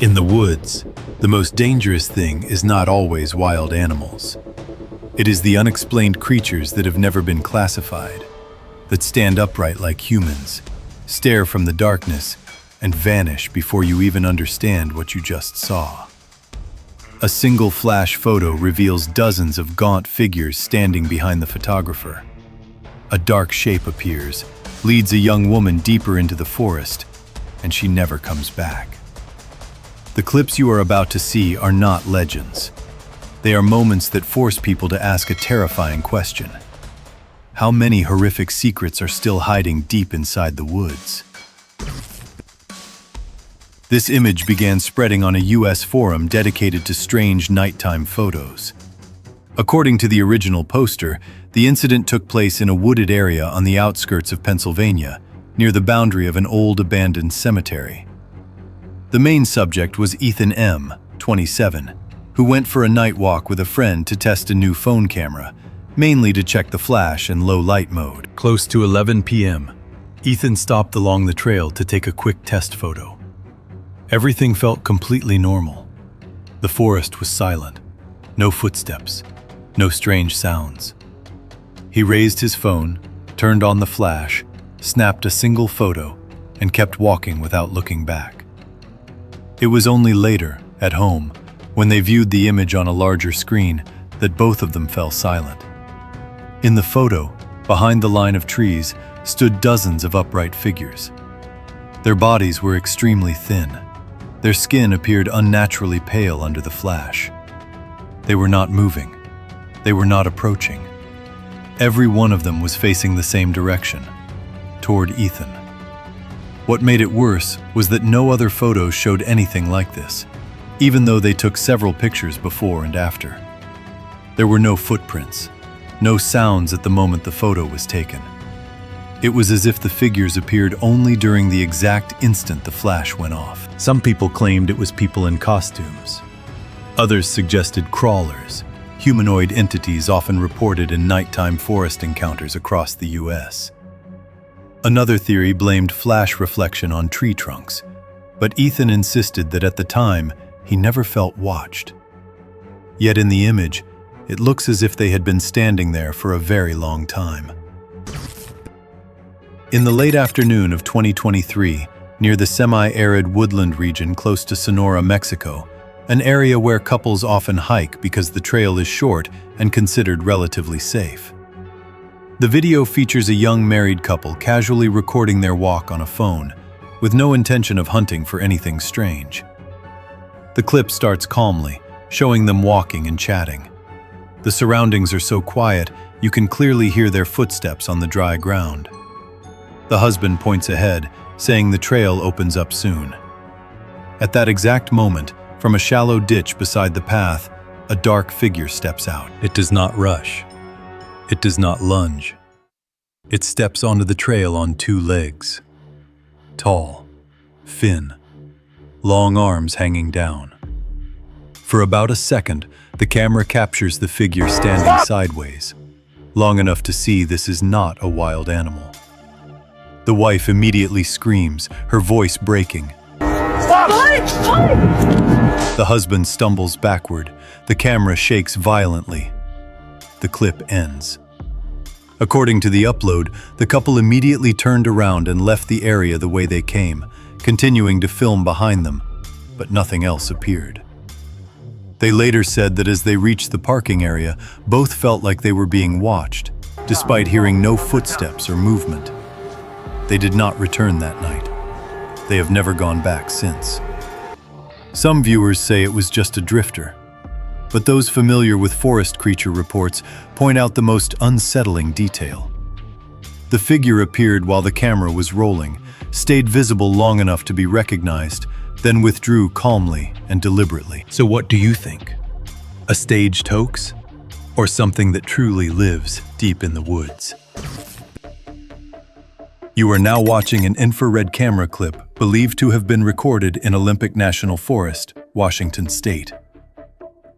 In the woods, the most dangerous thing is not always wild animals. It is the unexplained creatures that have never been classified, that stand upright like humans, stare from the darkness, and vanish before you even understand what you just saw. A single flash photo reveals dozens of gaunt figures standing behind the photographer. A dark shape appears, leads a young woman deeper into the forest, and she never comes back. The clips you are about to see are not legends. They are moments that force people to ask a terrifying question. How many horrific secrets are still hiding deep inside the woods? This image began spreading on a US forum dedicated to strange nighttime photos. According to the original poster, the incident took place in a wooded area on the outskirts of Pennsylvania, near the boundary of an old abandoned cemetery. The main subject was Ethan M., 27, who went for a night walk with a friend to test a new phone camera, mainly to check the flash and low light mode. Close to 11 p.m., Ethan stopped along the trail to take a quick test photo. Everything felt completely normal. The forest was silent, no footsteps, no strange sounds. He raised his phone, turned on the flash, snapped a single photo, and kept walking without looking back. It was only later, at home, when they viewed the image on a larger screen, that both of them fell silent. In the photo, behind the line of trees, stood dozens of upright figures. Their bodies were extremely thin. Their skin appeared unnaturally pale under the flash. They were not moving. They were not approaching. Every one of them was facing the same direction, toward Ethan. What made it worse was that no other photos showed anything like this, even though they took several pictures before and after. There were no footprints, no sounds at the moment the photo was taken. It was as if the figures appeared only during the exact instant the flash went off. Some people claimed it was people in costumes. Others suggested crawlers, humanoid entities often reported in nighttime forest encounters across the US. Another theory blamed flash reflection on tree trunks, but Ethan insisted that at the time, he never felt watched. Yet in the image, it looks as if they had been standing there for a very long time. In the late afternoon of 2023, near the semi-arid woodland region close to Sonora, Mexico, an area where couples often hike because the trail is short and considered relatively safe. The video features a young married couple casually recording their walk on a phone, with no intention of hunting for anything strange. The clip starts calmly, showing them walking and chatting. The surroundings are so quiet, you can clearly hear their footsteps on the dry ground. The husband points ahead, saying the trail opens up soon. At that exact moment, from a shallow ditch beside the path, a dark figure steps out. It does not rush. It does not lunge. It steps onto the trail on two legs. Tall, thin, long arms hanging down. For about a second, the camera captures the figure standing sideways, long enough to see this is not a wild animal. The wife immediately screams, her voice breaking. Stop! Stop! The husband stumbles backward. The camera shakes violently. The clip ends. According to the upload, the couple immediately turned around and left the area the way they came, continuing to film behind them, but nothing else appeared. They later said that as they reached the parking area, both felt like they were being watched, despite hearing no footsteps or movement. They did not return that night. They have never gone back since. Some viewers say it was just a drifter, but those familiar with forest creature reports point out the most unsettling detail. The figure appeared while the camera was rolling, stayed visible long enough to be recognized, then withdrew calmly and deliberately. So what do you think? A staged hoax? Or something that truly lives deep in the woods? You are now watching an infrared camera clip believed to have been recorded in Olympic National Forest, Washington State.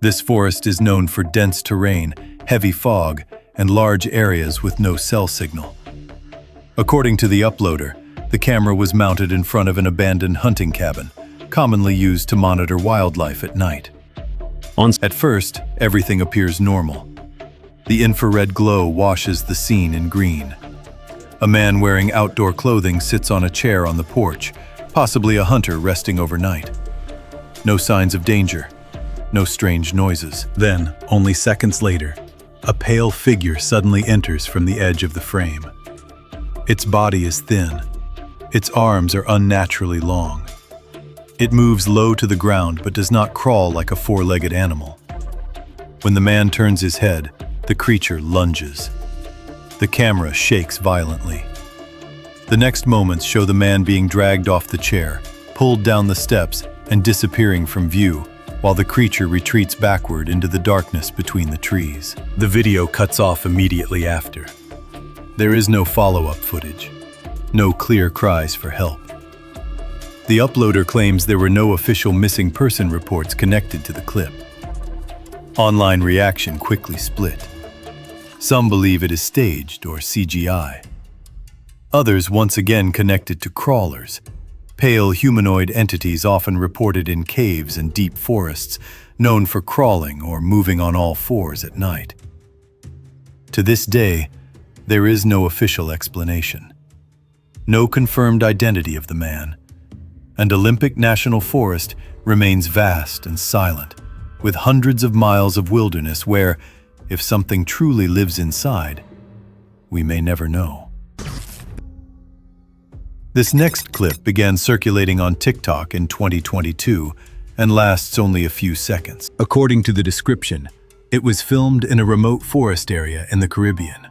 This forest is known for dense terrain, heavy fog, and large areas with no cell signal. According to the uploader, the camera was mounted in front of an abandoned hunting cabin, commonly used to monitor wildlife at night. At first, everything appears normal. The infrared glow washes the scene in green. A man wearing outdoor clothing sits on a chair on the porch, possibly a hunter resting overnight. No signs of danger, no strange noises. Then, only seconds later, a pale figure suddenly enters from the edge of the frame. Its body is thin. Its arms are unnaturally long. It moves low to the ground but does not crawl like a four-legged animal. When the man turns his head, the creature lunges. The camera shakes violently. The next moments show the man being dragged off the chair, pulled down the steps, and disappearing from view, while the creature retreats backward into the darkness between the trees. The video cuts off immediately after. There is no follow-up footage, no clear cries for help. The uploader claims there were no official missing person reports connected to the clip. Online reaction quickly split. Some believe it is staged or CGI. Others once again connected to crawlers, pale humanoid entities often reported in caves and deep forests, known for crawling or moving on all fours at night. To this day, there is no official explanation. No confirmed identity of the man, and Olympic National Forest remains vast and silent, with hundreds of miles of wilderness where, if something truly lives inside, we may never know. This next clip began circulating on TikTok in 2022 and lasts only a few seconds. According to the description, it was filmed in a remote forest area in the Caribbean.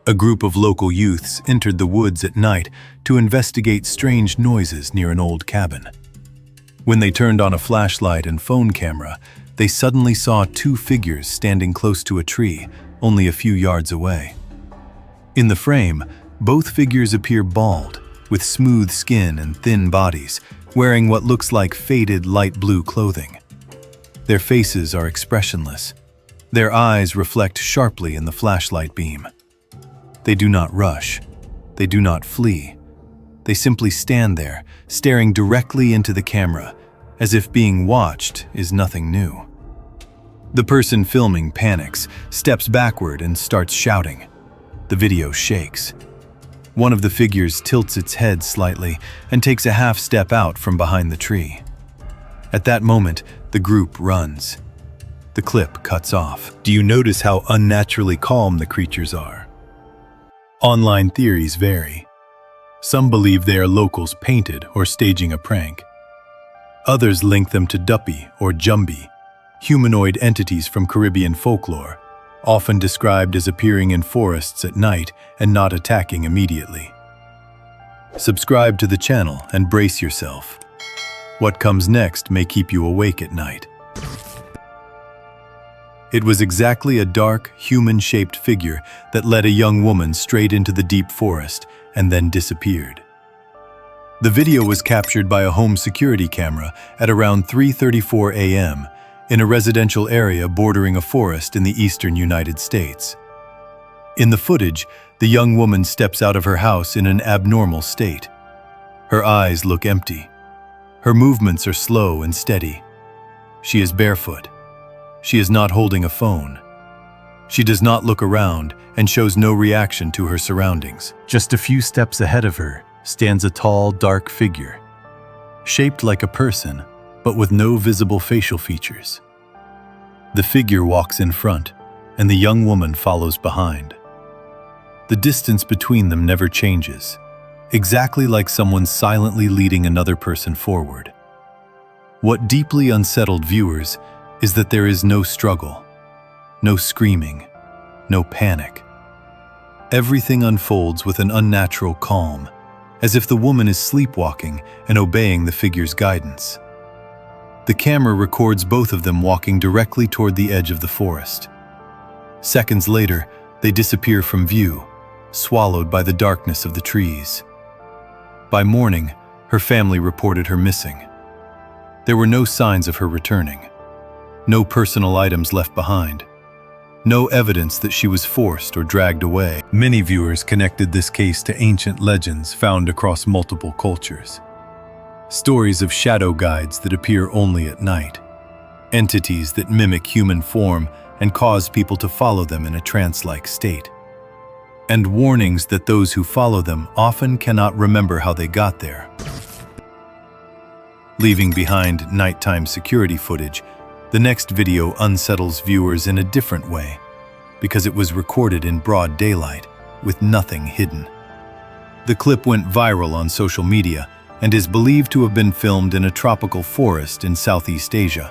A group of local youths entered the woods at night to investigate strange noises near an old cabin. When they turned on a flashlight and phone camera, they suddenly saw two figures standing close to a tree, only a few yards away. In the frame, both figures appear bald, with smooth skin and thin bodies, wearing what looks like faded light blue clothing. Their faces are expressionless. Their eyes reflect sharply in the flashlight beam. They do not rush. They do not flee. They simply stand there, staring directly into the camera, as if being watched is nothing new. The person filming panics, steps backward, and starts shouting. The video shakes. One of the figures tilts its head slightly and takes a half step out from behind the tree. At that moment, the group runs. The clip cuts off. Do you notice how unnaturally calm the creatures are? Online theories vary. Some believe they are locals painted or staging a prank. Others link them to duppy or jumbi, humanoid entities from Caribbean folklore, often described as appearing in forests at night and not attacking immediately. Subscribe to the channel and brace yourself. What comes next may keep you awake at night. It was exactly a dark, human-shaped figure that led a young woman straight into the deep forest and then disappeared. The video was captured by a home security camera at around 3:34 a.m. in a residential area bordering a forest in the eastern United States. In the footage, the young woman steps out of her house in an abnormal state. Her eyes look empty. Her movements are slow and steady. She is barefoot. She is not holding a phone. She does not look around and shows no reaction to her surroundings. Just a few steps ahead of her stands a tall, dark figure, shaped like a person, but with no visible facial features. The figure walks in front, and the young woman follows behind. The distance between them never changes, exactly like someone silently leading another person forward. What deeply unsettled viewers is that there is no struggle, no screaming, no panic. Everything unfolds with an unnatural calm, as if the woman is sleepwalking and obeying the figure's guidance. The camera records both of them walking directly toward the edge of the forest. Seconds later, they disappear from view, swallowed by the darkness of the trees. By morning, her family reported her missing. There were no signs of her returning. No personal items left behind. No evidence that she was forced or dragged away. Many viewers connected this case to ancient legends found across multiple cultures. Stories of shadow guides that appear only at night, entities that mimic human form and cause people to follow them in a trance-like state, and warnings that those who follow them often cannot remember how they got there. Leaving behind nighttime security footage, the next video unsettles viewers in a different way, because it was recorded in broad daylight, with nothing hidden. The clip went viral on social media and is believed to have been filmed in a tropical forest in Southeast Asia,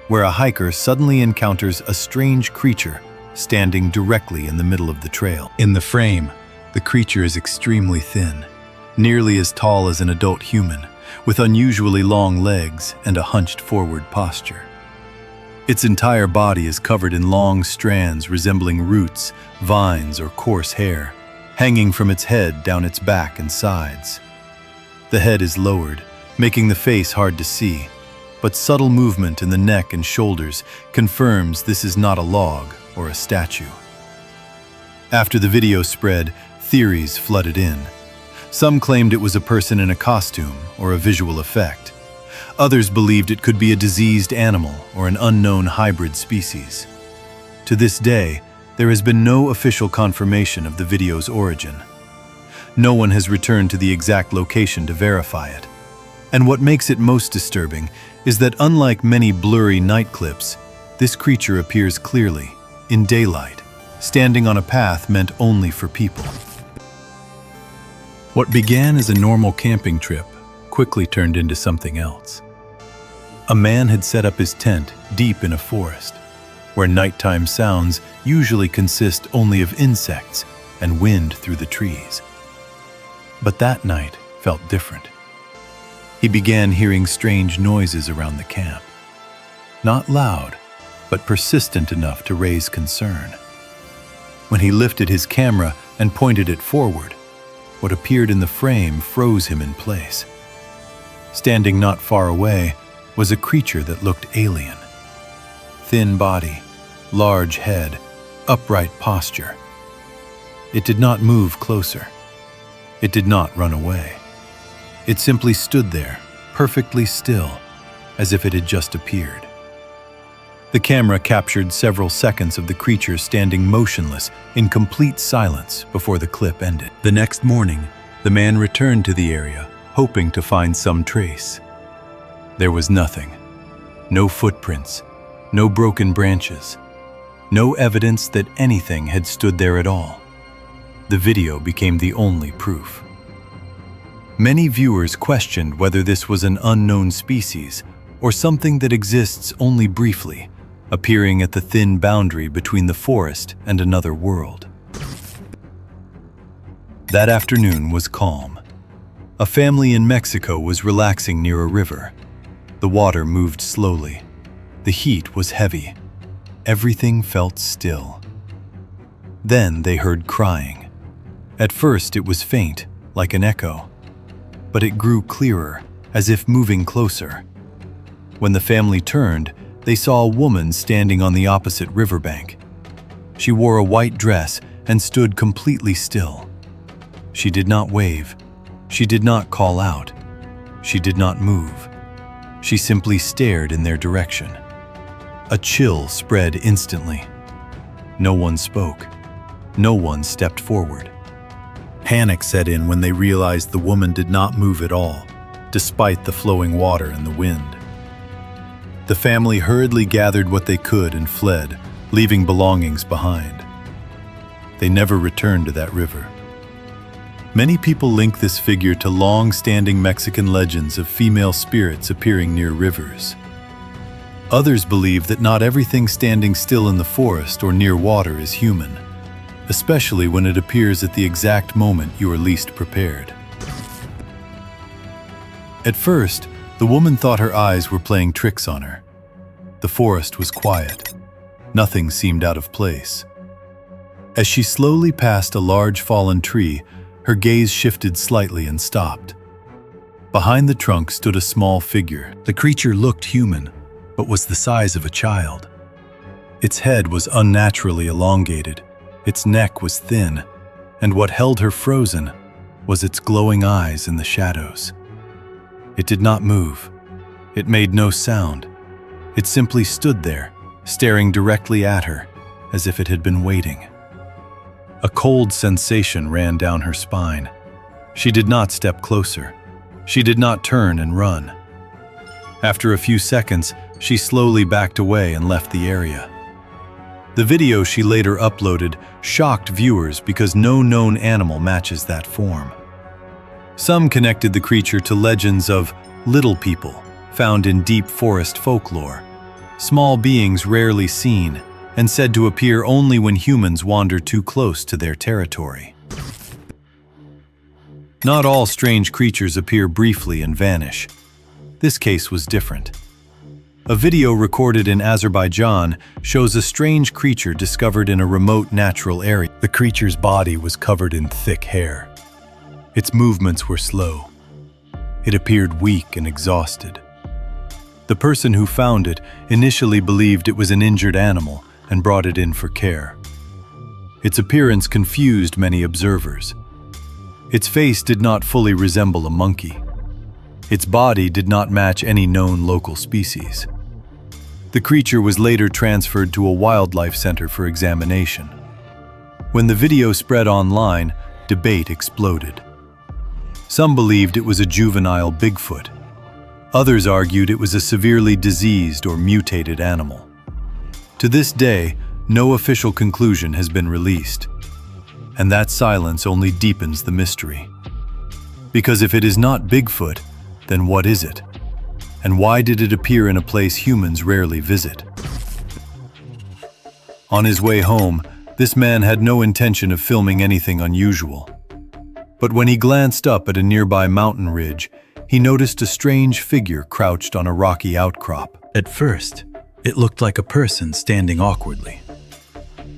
where a hiker suddenly encounters a strange creature standing directly in the middle of the trail. In the frame, the creature is extremely thin, nearly as tall as an adult human, with unusually long legs and a hunched forward posture. Its entire body is covered in long strands resembling roots, vines, or coarse hair, hanging from its head down its back and sides. The head is lowered, making the face hard to see, but subtle movement in the neck and shoulders confirms this is not a log or a statue. After the video spread, theories flooded in. Some claimed it was a person in a costume or a visual effect. Others believed it could be a diseased animal or an unknown hybrid species. To this day, there has been no official confirmation of the video's origin. No one has returned to the exact location to verify it. And what makes it most disturbing is that unlike many blurry night clips, this creature appears clearly, in daylight, standing on a path meant only for people. What began as a normal camping trip quickly turned into something else. A man had set up his tent deep in a forest, where nighttime sounds usually consist only of insects and wind through the trees. But that night felt different. He began hearing strange noises around the camp. Not loud, but persistent enough to raise concern. When he lifted his camera and pointed it forward, what appeared in the frame froze him in place. Standing not far away was a creature that looked alien. Thin body, large head, upright posture. It did not move closer. It did not run away. It simply stood there, perfectly still, as if it had just appeared. The camera captured several seconds of the creature standing motionless in complete silence before the clip ended. The next morning, the man returned to the area, hoping to find some trace. There was nothing. No footprints, no broken branches, no evidence that anything had stood there at all. The video became the only proof. Many viewers questioned whether this was an unknown species or something that exists only briefly, appearing at the thin boundary between the forest and another world. That afternoon was calm. A family in Mexico was relaxing near a river. The water moved slowly. The heat was heavy. Everything felt still. Then they heard crying. At first it was faint, like an echo, but it grew clearer, as if moving closer. When the family turned, they saw a woman standing on the opposite riverbank. She wore a white dress and stood completely still. She did not wave. She did not call out. She did not move. She simply stared in their direction. A chill spread instantly. No one spoke. No one stepped forward. Panic set in when they realized the woman did not move at all, despite the flowing water and the wind. The family hurriedly gathered what they could and fled, leaving belongings behind. They never returned to that river. Many people link this figure to long-standing Mexican legends of female spirits appearing near rivers. Others believe that not everything standing still in the forest or near water is human, especially when it appears at the exact moment you are least prepared. At first, the woman thought her eyes were playing tricks on her. The forest was quiet. Nothing seemed out of place. As she slowly passed a large fallen tree, her gaze shifted slightly and stopped. Behind the trunk stood a small figure. The creature looked human, but was the size of a child. Its head was unnaturally elongated, its neck was thin, and what held her frozen was its glowing eyes in the shadows. It did not move. It made no sound. It simply stood there, staring directly at her, as if it had been waiting. A cold sensation ran down her spine. She did not step closer. She did not turn and run. After a few seconds, she slowly backed away and left the area. The video she later uploaded shocked viewers because no known animal matches that form. Some connected the creature to legends of little people found in deep forest folklore, small beings rarely seen and said to appear only when humans wander too close to their territory. Not all strange creatures appear briefly and vanish. This case was different. A video recorded in Azerbaijan shows a strange creature discovered in a remote natural area. The creature's body was covered in thick hair. Its movements were slow. It appeared weak and exhausted. The person who found it initially believed it was an injured animal and brought it in for care. Its appearance confused many observers. Its face did not fully resemble a monkey. Its body did not match any known local species. The creature was later transferred to a wildlife center for examination. When the video spread online, debate exploded. Some believed it was a juvenile Bigfoot. Others argued it was a severely diseased or mutated animal. To this day, no official conclusion has been released. And that silence only deepens the mystery. Because if it is not Bigfoot, then what is it? And why did it appear in a place humans rarely visit? On his way home, this man had no intention of filming anything unusual. But when he glanced up at a nearby mountain ridge, he noticed a strange figure crouched on a rocky outcrop. At first, it looked like a person standing awkwardly.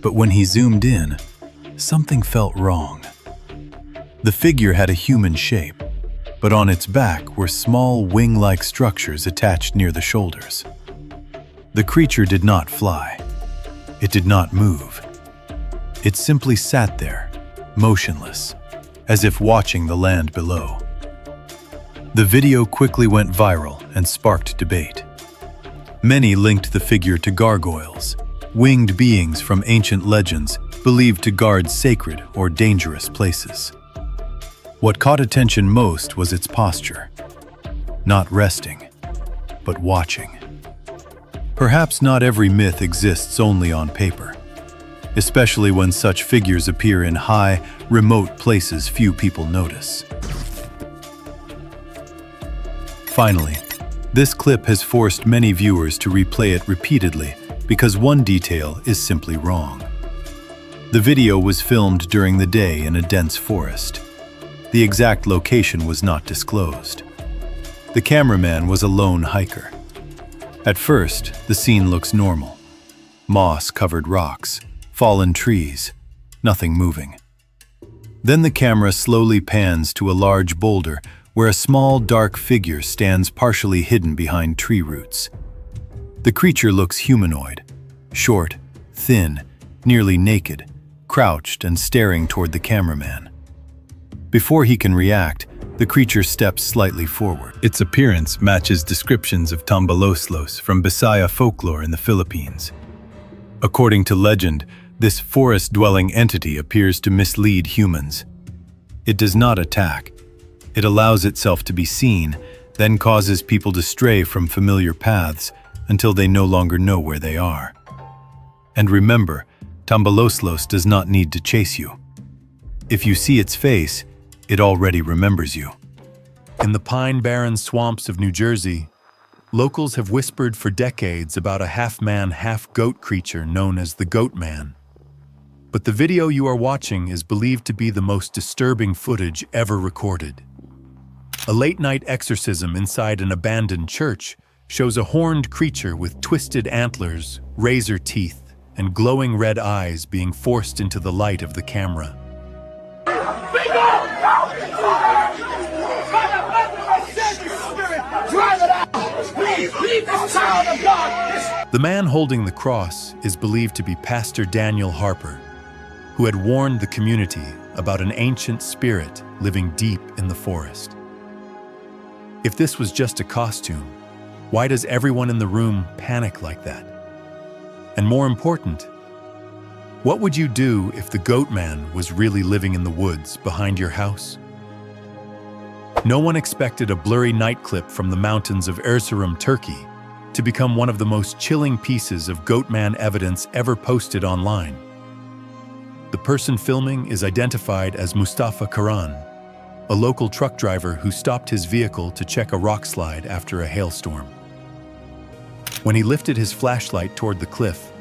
But when he zoomed in, something felt wrong. The figure had a human shape, but on its back were small wing-like structures attached near the shoulders. The creature did not fly. It did not move. It simply sat there, motionless, as if watching the land below. The video quickly went viral and sparked debate. Many linked the figure to gargoyles, winged beings from ancient legends believed to guard sacred or dangerous places. What caught attention most was its posture. Not resting, but watching. Perhaps not every myth exists only on paper, especially when such figures appear in high, remote places few people notice. Finally, this clip has forced many viewers to replay it repeatedly because one detail is simply wrong. The video was filmed during the day in a dense forest. The exact location was not disclosed. The cameraman was a lone hiker. At first, the scene looks normal. Moss-covered rocks, fallen trees, nothing moving. Then the camera slowly pans to a large boulder where a small, dark figure stands partially hidden behind tree roots. The creature looks humanoid, short, thin, nearly naked, crouched and staring toward the cameraman. Before he can react, the creature steps slightly forward. Its appearance matches descriptions of Tambaloslos from Bisaya folklore in the Philippines. According to legend, this forest-dwelling entity appears to mislead humans. It does not attack. It allows itself to be seen, then causes people to stray from familiar paths until they no longer know where they are. And remember, Tambaloslos does not need to chase you. If you see its face, it already remembers you. In the pine-barren swamps of New Jersey, locals have whispered for decades about a half-man, half-goat creature known as the Goatman. But the video you are watching is believed to be the most disturbing footage ever recorded. A late-night exorcism inside an abandoned church shows a horned creature with twisted antlers, razor teeth, and glowing red eyes being forced into the light of the camera. Drive it out! Leave this child of God! The man holding the cross is believed to be Pastor Daniel Harper, who had warned the community about an ancient spirit living deep in the forest. If this was just a costume, why does everyone in the room panic like that? And more important, what would you do if the Goatman was really living in the woods behind your house? No one expected a blurry night clip from the mountains of Erzurum, Turkey, to become one of the most chilling pieces of Goatman evidence ever posted online. The person filming is identified as Mustafa Karan, a local truck driver who stopped his vehicle to check a rock slide after a hailstorm. When he lifted his flashlight toward the cliff,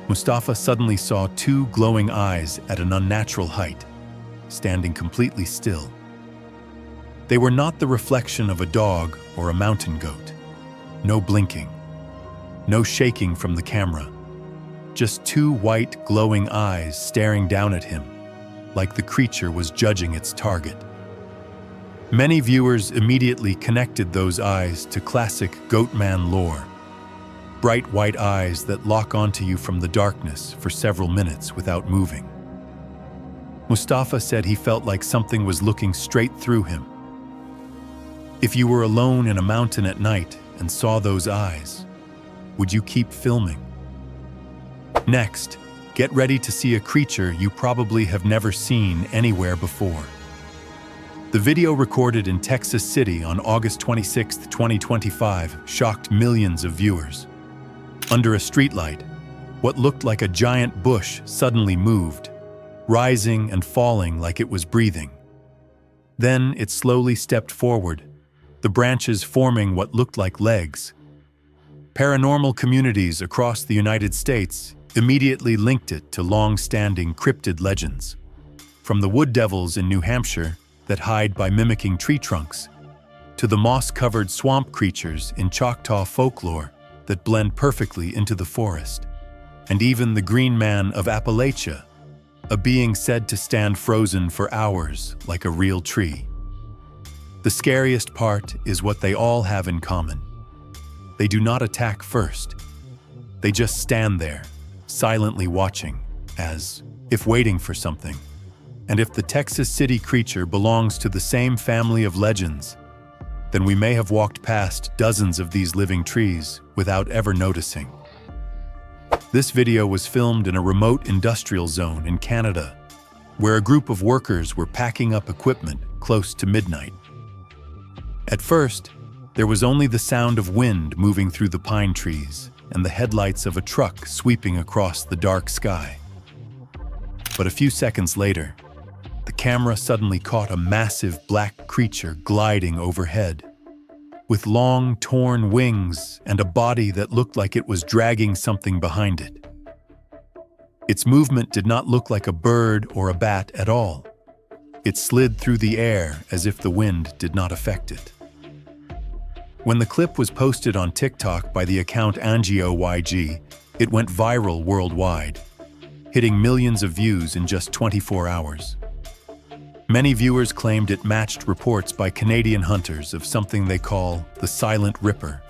Mustafa suddenly saw two glowing eyes at an unnatural height, standing completely still. They were not the reflection of a dog or a mountain goat. No blinking, no shaking from the camera. Just two white, glowing eyes staring down at him, like the creature was judging its target. Many viewers immediately connected those eyes to classic Goatman lore. Bright white eyes that lock onto you from the darkness for several minutes without moving. Mustafa said he felt like something was looking straight through him. If you were alone in a mountain at night and saw those eyes, would you keep filming? Next, get ready to see a creature you probably have never seen anywhere before. The video recorded in Texas City on August 26, 2025, shocked millions of viewers. Under a streetlight, what looked like a giant bush suddenly moved, rising and falling like it was breathing. Then it slowly stepped forward, the branches forming what looked like legs. Paranormal communities across the United States immediately linked it to long-standing cryptid legends, from the wood devils in New Hampshire that hide by mimicking tree trunks, to the moss-covered swamp creatures in Choctaw folklore that blend perfectly into the forest, and even the Green Man of Appalachia, a being said to stand frozen for hours like a real tree. The scariest part is what they all have in common. They do not attack first. They just stand there, silently watching, as if waiting for something. And if the Texas City creature belongs to the same family of legends, then we may have walked past dozens of these living trees without ever noticing. This video was filmed in a remote industrial zone in Canada, where a group of workers were packing up equipment close to midnight. At first, there was only the sound of wind moving through the pine trees and the headlights of a truck sweeping across the dark sky. But a few seconds later, the camera suddenly caught a massive black creature gliding overhead, with long, torn wings and a body that looked like it was dragging something behind it. Its movement did not look like a bird or a bat at all. It slid through the air as if the wind did not affect it. When the clip was posted on TikTok by the account AngioYG, it went viral worldwide, hitting millions of views in just 24 hours. Many viewers claimed it matched reports by Canadian hunters of something they call the Silent Ripper,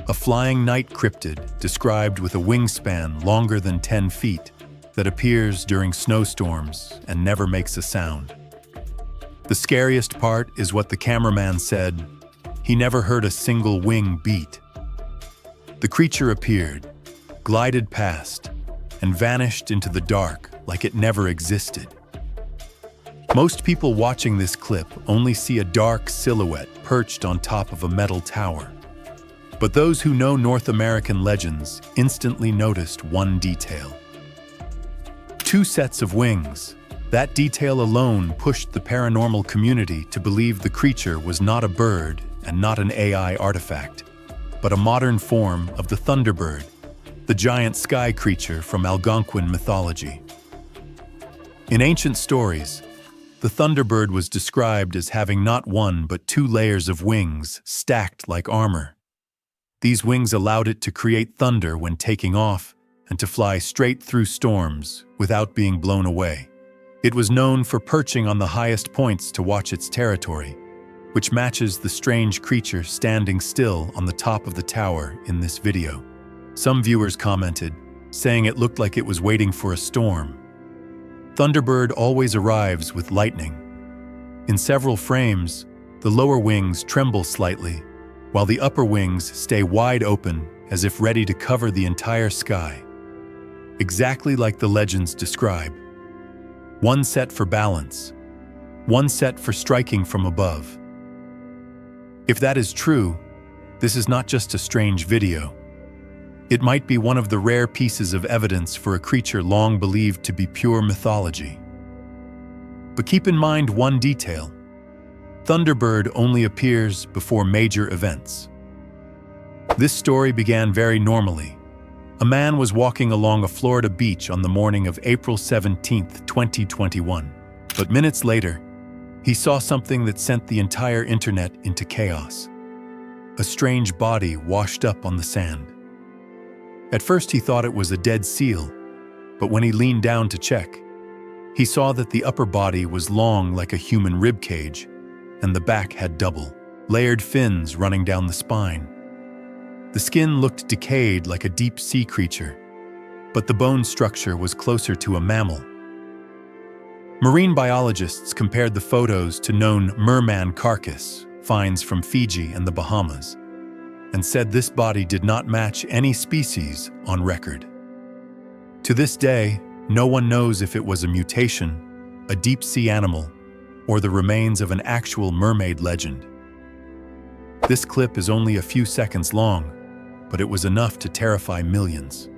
a flying night cryptid described with a wingspan longer than 10 feet that appears during snowstorms and never makes a sound. The scariest part is what the cameraman said: he never heard a single wing beat. The creature appeared, glided past, and vanished into the dark like it never existed. Most people watching this clip only see a dark silhouette perched on top of a metal tower. But those who know North American legends instantly noticed one detail. Two sets of wings. That detail alone pushed the paranormal community to believe the creature was not a bird and not an AI artifact, but a modern form of the Thunderbird, the giant sky creature from Algonquin mythology. In ancient stories, the Thunderbird was described as having not one but two layers of wings stacked like armor. These wings allowed it to create thunder when taking off and to fly straight through storms without being blown away. It was known for perching on the highest points to watch its territory, which matches the strange creature standing still on the top of the tower in this video. Some viewers commented, saying it looked like it was waiting for a storm. Thunderbird always arrives with lightning. In several frames, the lower wings tremble slightly, while the upper wings stay wide open as if ready to cover the entire sky. Exactly like the legends describe. One set for balance, one set for striking from above. If that is true, this is not just a strange video. It might be one of the rare pieces of evidence for a creature long believed to be pure mythology. But keep in mind one detail. Thunderbird only appears before major events. This story began very normally. A man was walking along a Florida beach on the morning of April 17, 2021. But minutes later, he saw something that sent the entire internet into chaos. A strange body washed up on the sand. At first he thought it was a dead seal, but when he leaned down to check, he saw that the upper body was long like a human rib cage, and the back had double, layered fins running down the spine. The skin looked decayed like a deep-sea creature, but the bone structure was closer to a mammal. Marine biologists compared the photos to known merman carcass finds from Fiji and the Bahamas, and said this body did not match any species on record. To this day, no one knows if it was a mutation, a deep-sea animal, or the remains of an actual mermaid legend. This clip is only a few seconds long, but it was enough to terrify millions.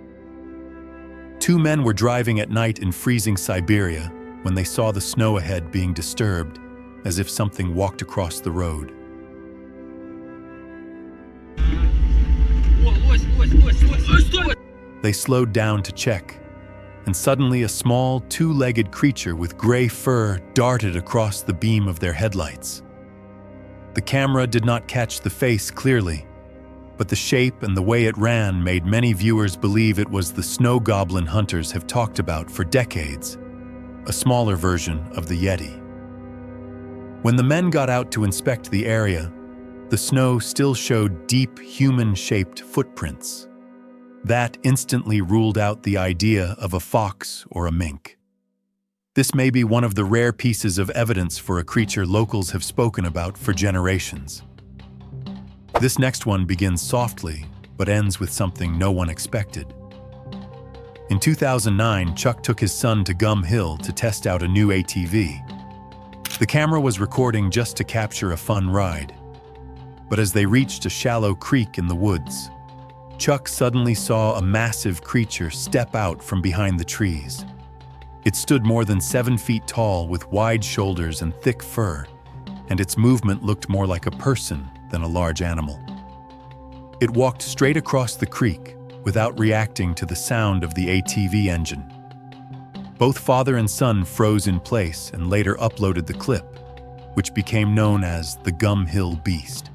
Two men were driving at night in freezing Siberia when they saw the snow ahead being disturbed, as if something walked across the road. They slowed down to check, and suddenly a small, two-legged creature with gray fur darted across the beam of their headlights. The camera did not catch the face clearly, but the shape and the way it ran made many viewers believe it was the snow goblin hunters have talked about for decades, a smaller version of the Yeti. When the men got out to inspect the area, the snow still showed deep, human-shaped footprints. That instantly ruled out the idea of a fox or a mink. This may be one of the rare pieces of evidence for a creature locals have spoken about for generations. This next one begins softly, but ends with something no one expected. In 2009, Chuck took his son to Gum Hill to test out a new ATV. The camera was recording just to capture a fun ride. But as they reached a shallow creek in the woods, Chuck suddenly saw a massive creature step out from behind the trees. It stood more than 7 feet tall with wide shoulders and thick fur, and its movement looked more like a person than a large animal. It walked straight across the creek without reacting to the sound of the ATV engine. Both father and son froze in place and later uploaded the clip, which became known as the Gum Hill Beast.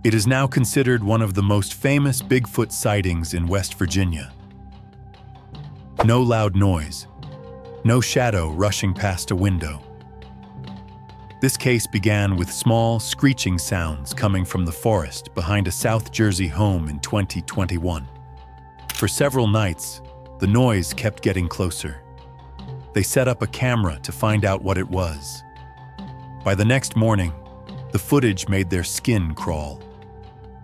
It is now considered one of the most famous Bigfoot sightings in West Virginia. No loud noise, no shadow rushing past a window. This case began with small, screeching sounds coming from the forest behind a South Jersey home in 2021. For several nights, the noise kept getting closer. They set up a camera to find out what it was. By the next morning, the footage made their skin crawl.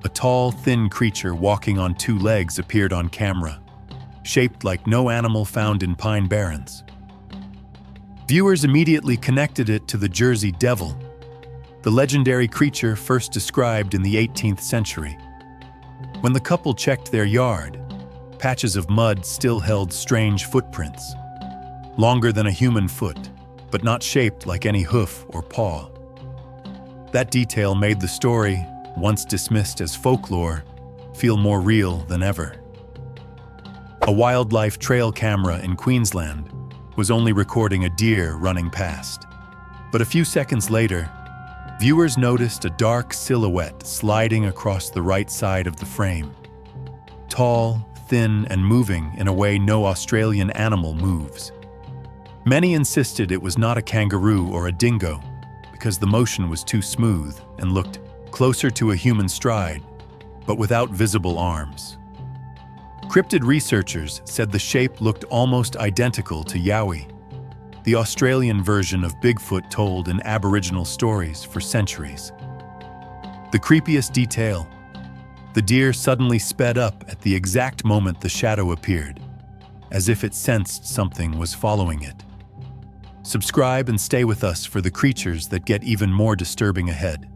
A tall, thin creature walking on 2 legs appeared on camera, shaped like no animal found in Pine Barrens. Viewers immediately connected it to the Jersey Devil, the legendary creature first described in the 18th century. When the couple checked their yard, patches of mud still held strange footprints, longer than a human foot, but not shaped like any hoof or paw. That detail made the story, once dismissed as folklore, feel more real than ever. A wildlife trail camera in Queensland was only recording a deer running past. But a few seconds later, viewers noticed a dark silhouette sliding across the right side of the frame. Tall, thin, and moving in a way no Australian animal moves. Many insisted it was not a kangaroo or a dingo, because the motion was too smooth and looked closer to a human stride, but without visible arms. Cryptid researchers said the shape looked almost identical to Yahi, the Australian version of Bigfoot told in Aboriginal stories for centuries. The creepiest detail: the deer suddenly sped up at the exact moment the shadow appeared, as if it sensed something was following it. Subscribe and stay with us for the creatures that get even more disturbing ahead.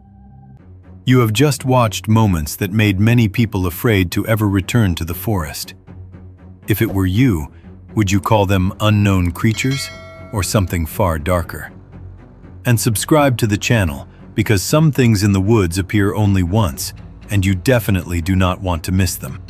You have just watched moments that made many people afraid to ever return to the forest. If it were you, would you call them unknown creatures or something far darker? And subscribe to the channel, because some things in the woods appear only once, and you definitely do not want to miss them.